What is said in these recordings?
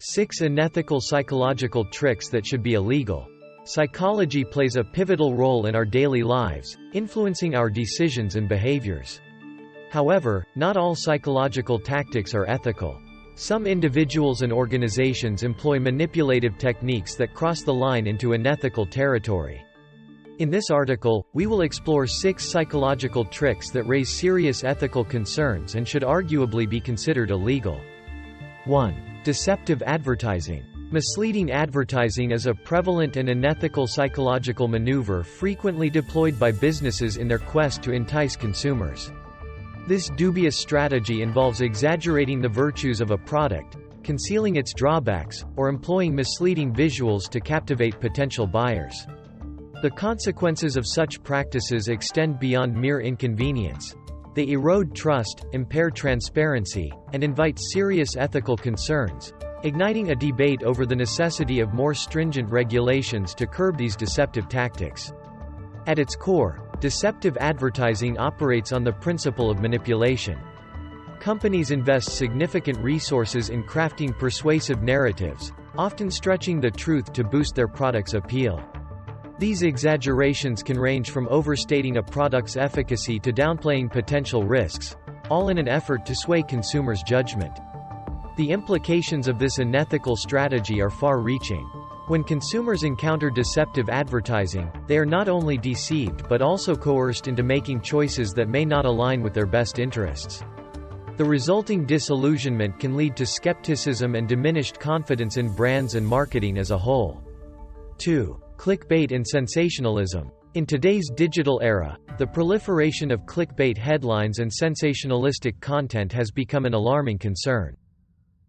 6 Unethical psychological tricks that should be illegal. Psychology plays a pivotal role in our daily lives, influencing our decisions and behaviors. However, not all psychological tactics are ethical. Some individuals and organizations employ manipulative techniques that cross the line into unethical territory. In this article, we will explore 6 psychological tricks that raise serious ethical concerns and should arguably be considered illegal. 1. Deceptive advertising. Misleading advertising is a prevalent and unethical psychological maneuver frequently deployed by businesses in their quest to entice consumers. This dubious strategy involves exaggerating the virtues of a product, concealing its drawbacks, or employing misleading visuals to captivate potential buyers. The consequences of such practices extend beyond mere inconvenience. They erode trust, impair transparency, and invite serious ethical concerns, igniting a debate over the necessity of more stringent regulations to curb these deceptive tactics. At its core, deceptive advertising operates on the principle of manipulation. Companies invest significant resources in crafting persuasive narratives, often stretching the truth to boost their product's appeal. These exaggerations can range from overstating a product's efficacy to downplaying potential risks, all in an effort to sway consumers' judgment. The implications of this unethical strategy are far-reaching. When consumers encounter deceptive advertising, they are not only deceived but also coerced into making choices that may not align with their best interests. The resulting disillusionment can lead to skepticism and diminished confidence in brands and marketing as a whole. 2. Clickbait and sensationalism. In today's digital era, the proliferation of clickbait headlines and sensationalistic content has become an alarming concern.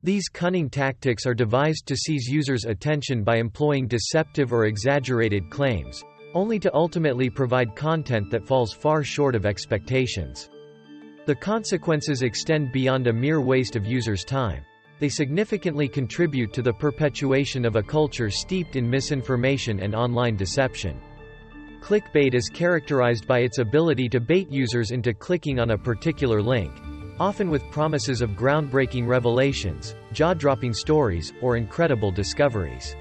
These cunning tactics are devised to seize users' attention by employing deceptive or exaggerated claims, only to ultimately provide content that falls far short of expectations. The consequences extend beyond a mere waste of users' time. They significantly contribute to the perpetuation of a culture steeped in misinformation and online deception. Clickbait is characterized by its ability to bait users into clicking on a particular link, often with promises of groundbreaking revelations, jaw-dropping stories, or incredible discoveries.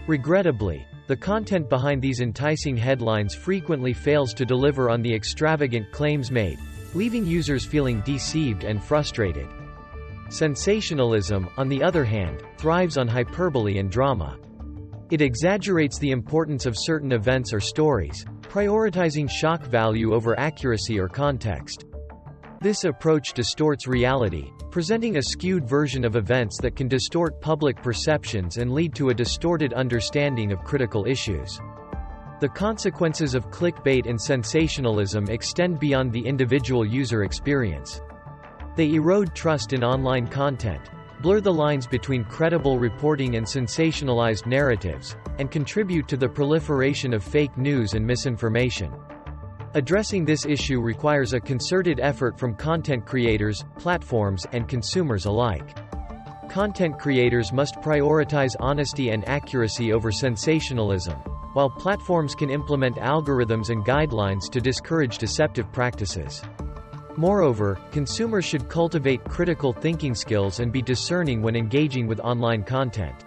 Regrettably, the content behind these enticing headlines frequently fails to deliver on the extravagant claims made, leaving users feeling deceived and frustrated. Sensationalism, on the other hand, thrives on hyperbole and drama. It exaggerates the importance of certain events or stories, prioritizing shock value over accuracy or context. This approach distorts reality, presenting a skewed version of events that can distort public perceptions and lead to a distorted understanding of critical issues. The consequences of clickbait and sensationalism extend beyond the individual user experience. They erode trust in online content, blur the lines between credible reporting and sensationalized narratives, and contribute to the proliferation of fake news and misinformation. Addressing this issue requires a concerted effort from content creators, platforms, and consumers alike. Content creators must prioritize honesty and accuracy over sensationalism, while platforms can implement algorithms and guidelines to discourage deceptive practices. Moreover, consumers should cultivate critical thinking skills and be discerning when engaging with online content.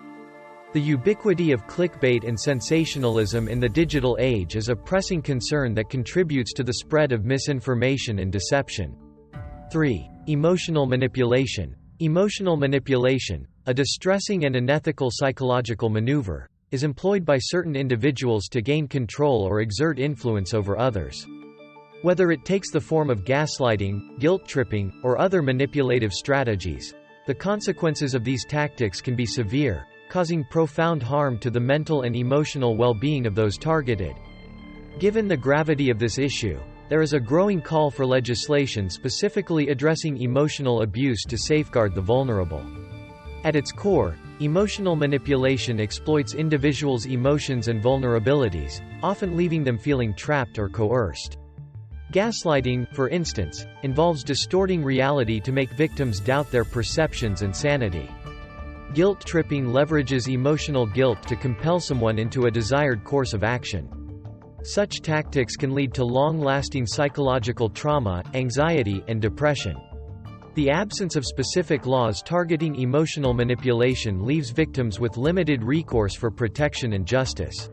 The ubiquity of clickbait and sensationalism in the digital age is a pressing concern that contributes to the spread of misinformation and deception. 3. Emotional manipulation. Emotional manipulation, a distressing and unethical psychological maneuver, is employed by certain individuals to gain control or exert influence over others. Whether it takes the form of gaslighting, guilt-tripping, or other manipulative strategies, the consequences of these tactics can be severe, causing profound harm to the mental and emotional well-being of those targeted. Given the gravity of this issue, there is a growing call for legislation specifically addressing emotional abuse to safeguard the vulnerable. At its core, emotional manipulation exploits individuals' emotions and vulnerabilities, often leaving them feeling trapped or coerced. Gaslighting, for instance, involves distorting reality to make victims doubt their perceptions and sanity. Guilt-tripping leverages emotional guilt to compel someone into a desired course of action. Such tactics can lead to long-lasting psychological trauma, anxiety, and depression. The absence of specific laws targeting emotional manipulation leaves victims with limited recourse for protection and justice.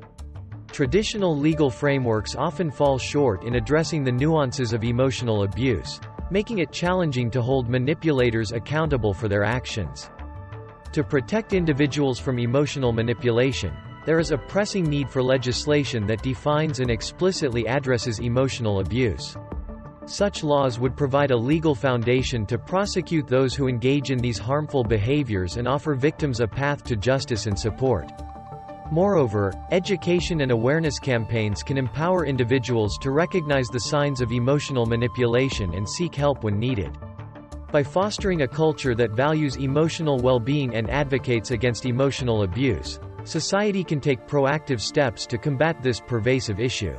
Traditional legal frameworks often fall short in addressing the nuances of emotional abuse, making it challenging to hold manipulators accountable for their actions. To protect individuals from emotional manipulation, there is a pressing need for legislation that defines and explicitly addresses emotional abuse. Such laws would provide a legal foundation to prosecute those who engage in these harmful behaviors and offer victims a path to justice and support. Moreover, education and awareness campaigns can empower individuals to recognize the signs of emotional manipulation and seek help when needed. By fostering a culture that values emotional well-being and advocates against emotional abuse, society can take proactive steps to combat this pervasive issue.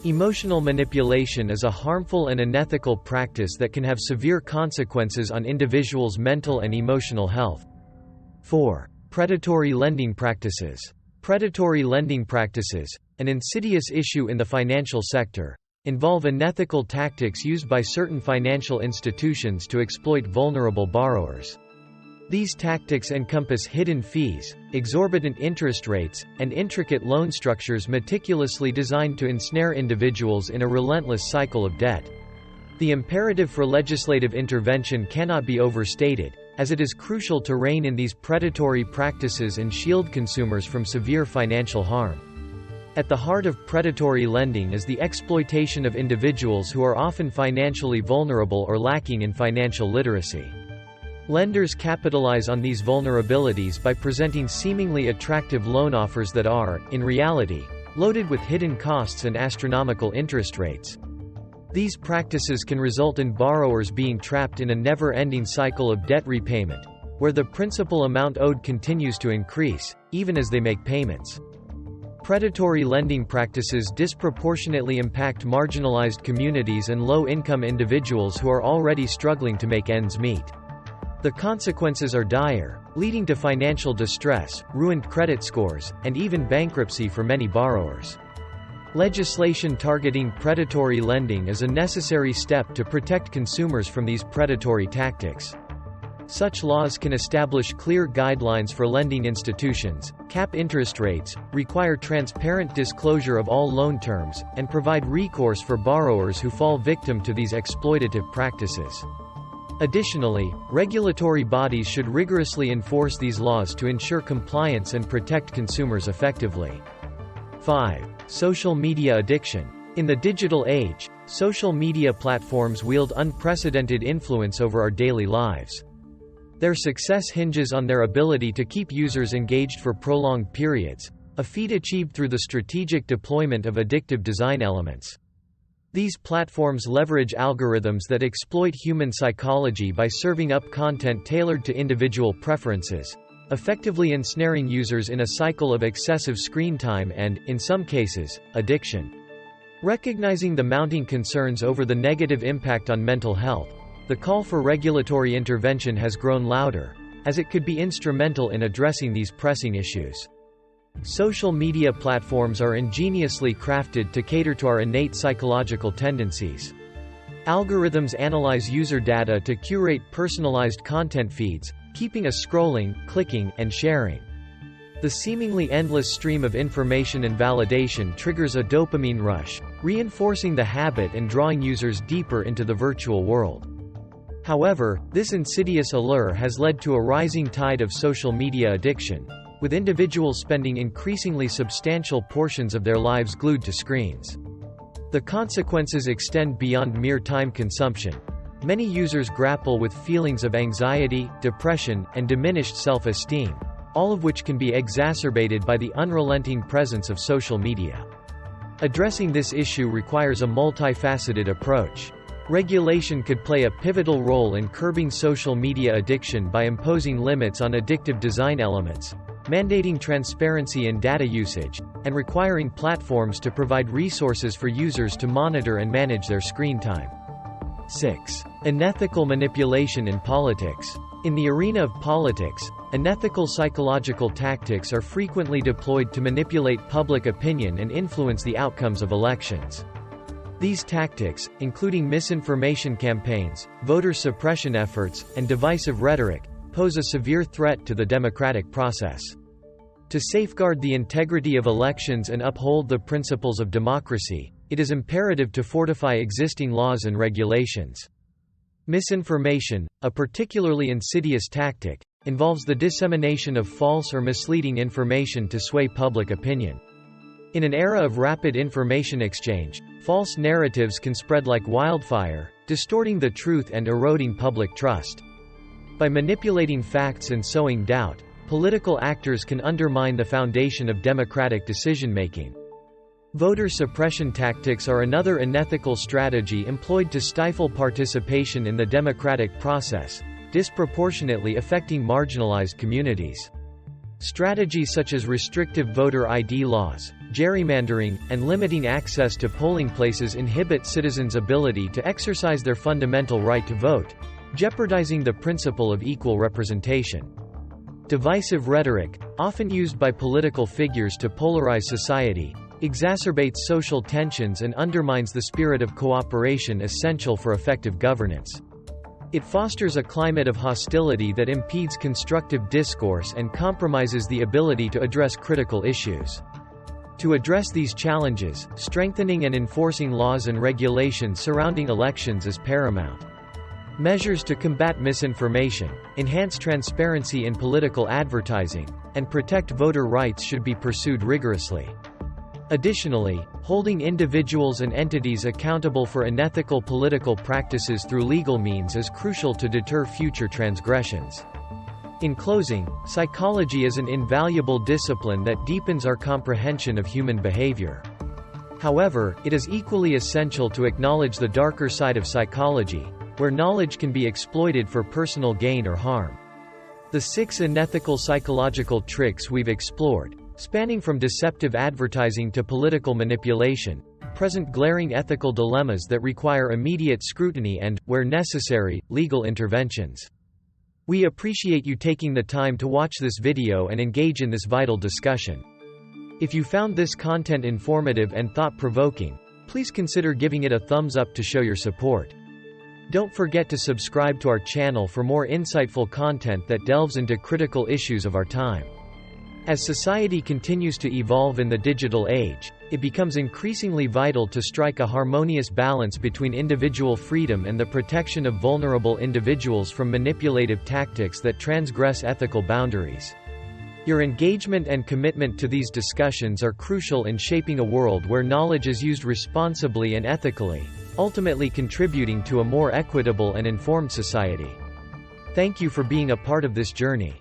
Emotional manipulation is a harmful and unethical practice that can have severe consequences on individuals' mental and emotional health. 4. Predatory lending practices. Predatory lending practices, an insidious issue in the financial sector, involve unethical tactics used by certain financial institutions to exploit vulnerable borrowers. These tactics encompass hidden fees, exorbitant interest rates, and intricate loan structures meticulously designed to ensnare individuals in a relentless cycle of debt. The imperative for legislative intervention cannot be overstated, as it is crucial to rein in these predatory practices and shield consumers from severe financial harm. At the heart of predatory lending is the exploitation of individuals who are often financially vulnerable or lacking in financial literacy. Lenders capitalize on these vulnerabilities by presenting seemingly attractive loan offers that are, in reality, loaded with hidden costs and astronomical interest rates. These practices can result in borrowers being trapped in a never-ending cycle of debt repayment, where the principal amount owed continues to increase, even as they make payments. Predatory lending practices disproportionately impact marginalized communities and low-income individuals who are already struggling to make ends meet. The consequences are dire, leading to financial distress, ruined credit scores, and even bankruptcy for many borrowers. Legislation targeting predatory lending is a necessary step to protect consumers from these predatory tactics. Such laws can establish clear guidelines for lending institutions, cap interest rates, require transparent disclosure of all loan terms, and provide recourse for borrowers who fall victim to these exploitative practices. Additionally, regulatory bodies should rigorously enforce these laws to ensure compliance and protect consumers effectively. 5. Social media addiction. In the digital age, social media platforms wield unprecedented influence over our daily lives. Their success hinges on their ability to keep users engaged for prolonged periods, a feat achieved through the strategic deployment of addictive design elements. These platforms leverage algorithms that exploit human psychology by serving up content tailored to individual preferences, effectively ensnaring users in a cycle of excessive screen time and, in some cases, addiction. Recognizing the mounting concerns over the negative impact on mental health, the call for regulatory intervention has grown louder, as it could be instrumental in addressing these pressing issues. Social media platforms are ingeniously crafted to cater to our innate psychological tendencies. Algorithms analyze user data to curate personalized content feeds, keeping us scrolling, clicking, and sharing. The seemingly endless stream of information and validation triggers a dopamine rush, reinforcing the habit and drawing users deeper into the virtual world. However, this insidious allure has led to a rising tide of social media addiction, with individuals spending increasingly substantial portions of their lives glued to screens. The consequences extend beyond mere time consumption. Many users grapple with feelings of anxiety, depression, and diminished self-esteem, all of which can be exacerbated by the unrelenting presence of social media. Addressing this issue requires a multifaceted approach. Regulation could play a pivotal role in curbing social media addiction by imposing limits on addictive design elements, mandating transparency in data usage, and requiring platforms to provide resources for users to monitor and manage their screen time. 6. Unethical manipulation in politics. In the arena of politics, unethical psychological tactics are frequently deployed to manipulate public opinion and influence the outcomes of elections. These tactics, including misinformation campaigns, voter suppression efforts, and divisive rhetoric, pose a severe threat to the democratic process. To safeguard the integrity of elections and uphold the principles of democracy, it is imperative to fortify existing laws and regulations. Misinformation, a particularly insidious tactic, involves the dissemination of false or misleading information to sway public opinion. In an era of rapid information exchange, false narratives can spread like wildfire, distorting the truth and eroding public trust. By manipulating facts and sowing doubt, political actors can undermine the foundation of democratic decision-making. Voter suppression tactics are another unethical strategy employed to stifle participation in the democratic process, disproportionately affecting marginalized communities. Strategies such as restrictive voter ID laws, gerrymandering, and limiting access to polling places inhibit citizens' ability to exercise their fundamental right to vote, jeopardizing the principle of equal representation. Divisive rhetoric, often used by political figures to polarize society, exacerbates social tensions and undermines the spirit of cooperation essential for effective governance. It fosters a climate of hostility that impedes constructive discourse and compromises the ability to address critical issues. To address these challenges, strengthening and enforcing laws and regulations surrounding elections is paramount. Measures to combat misinformation, enhance transparency in political advertising, and protect voter rights should be pursued rigorously. Additionally, holding individuals and entities accountable for unethical political practices through legal means is crucial to deter future transgressions. In closing, psychology is an invaluable discipline that deepens our comprehension of human behavior. However, it is equally essential to acknowledge the darker side of psychology, where knowledge can be exploited for personal gain or harm. The 6 unethical psychological tricks we've explored, spanning from deceptive advertising to political manipulation, present glaring ethical dilemmas that require immediate scrutiny and, where necessary, legal interventions. We appreciate you taking the time to watch this video and engage in this vital discussion. If you found this content informative and thought-provoking, please consider giving it a thumbs up to show your support. Don't forget to subscribe to our channel for more insightful content that delves into critical issues of our time. As society continues to evolve in the digital age, it becomes increasingly vital to strike a harmonious balance between individual freedom and the protection of vulnerable individuals from manipulative tactics that transgress ethical boundaries. Your engagement and commitment to these discussions are crucial in shaping a world where knowledge is used responsibly and ethically, ultimately contributing to a more equitable and informed society. Thank you for being a part of this journey.